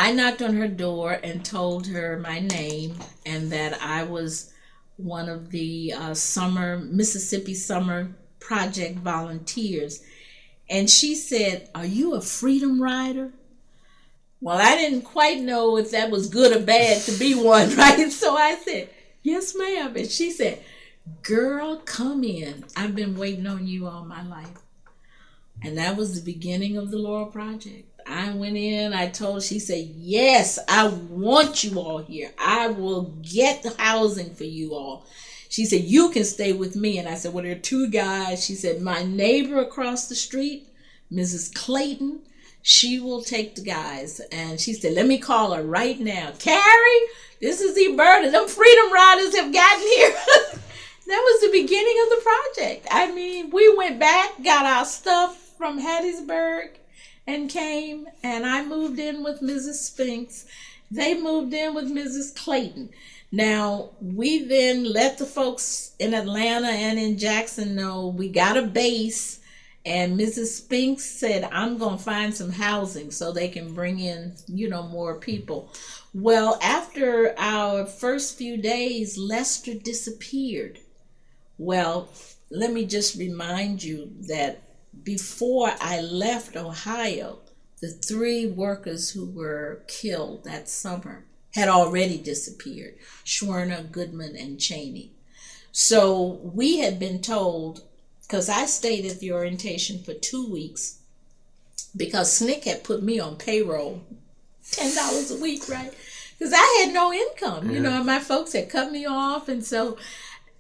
I knocked on her door and told her my name and that I was one of the Mississippi Summer Project volunteers. And she said, "Are you a freedom rider?" Well, I didn't quite know if that was good or bad to be one, right? So I said, "Yes, ma'am." And she said, "Girl, come in. I've been waiting on you all my life." And that was the beginning of the Laurel Project. I went in, she said, "Yes, I want you all here. I will get the housing for you all." She said, "You can stay with me." And I said, "Well, there are two guys." She said, "My neighbor across the street, Mrs. Clayton, she will take the guys." And she said, "Let me call her right now. Carrie, this is Eberta. Them freedom riders have gotten here." That was the beginning of the project. I mean, we went back, got our stuff from Hattiesburg, and came, and I moved in with Mrs. Spinks. They moved in with Mrs. Clayton. Now, we then let the folks in Atlanta and in Jackson know we got a base, and Mrs. Spinks said, "I'm going to find some housing so they can bring in, more people." Well, after our first few days, Lester disappeared. Well, let me just remind you that before I left Ohio, the 3 workers who were killed that summer had already disappeared: Schwerner, Goodman, and Cheney. So we had been told, because I stayed at the orientation for 2 weeks, because SNCC had put me on payroll, $10 a week, right? Because I had no income, and my folks had cut me off, and so...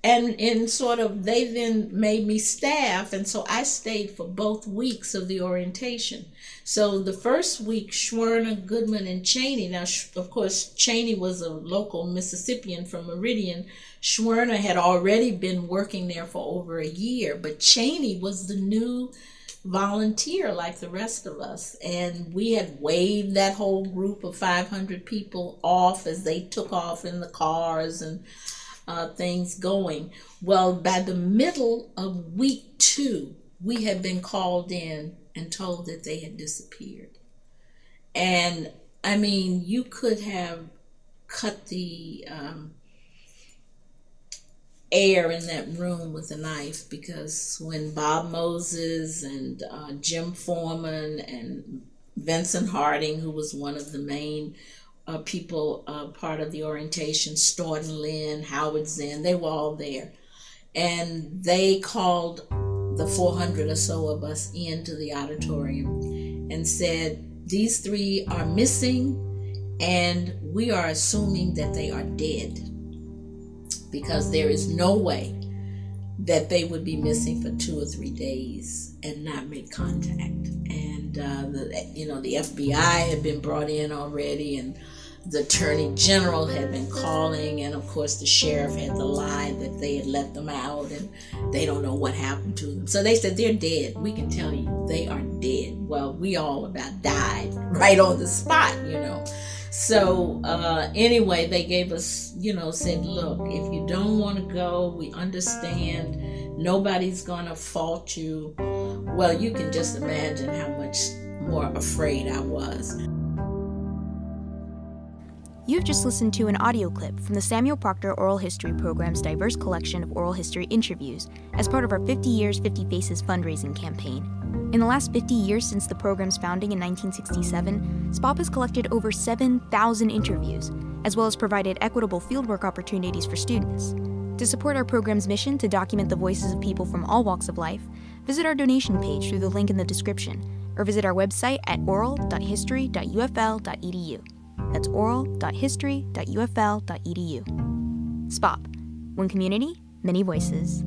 And sort of, they then made me staff, and so I stayed for both weeks of the orientation. So the first week, Schwerner, Goodman, and Cheney. Now, of course, Cheney was a local Mississippian from Meridian. Schwerner had already been working there for over a year, but Cheney was the new volunteer like the rest of us. And we had waved that whole group of 500 people off as they took off in the cars and things going. Well, by the middle of week 2, we had been called in and told that they had disappeared. And I mean, you could have cut the air in that room with a knife, because when Bob Moses and Jim Foreman and Vincent Harding, who was one of the main people, part of the orientation, Staunton Lynn, Howard Zinn, they were all there. And they called the 400 or so of us into the auditorium and said, "These 3 are missing, and we are assuming that they are dead, because there is no way that they would be missing for 2 or 3 days and not make contact." And the FBI had been brought in already, and the Attorney General had been calling, and of course the sheriff had to lie that they had let them out and they don't know what happened to them. So they said, "They're dead. We can tell you they are dead." Well, we all about died right on the spot, So anyway, they gave us, said, "Look, if you don't want to go, we understand. Nobody's going to fault you." Well, you can just imagine how much more afraid I was. You've just listened to an audio clip from the Samuel Proctor Oral History Program's diverse collection of oral history interviews as part of our 50 Years, 50 Faces fundraising campaign. In the last 50 years since the program's founding in 1967, SPOHP has collected over 7,000 interviews, as well as provided equitable fieldwork opportunities for students. To support our program's mission to document the voices of people from all walks of life, visit our donation page through the link in the description, or visit our website at oral.history.ufl.edu. That's oral.history.ufl.edu. SPOHP. One community, many voices.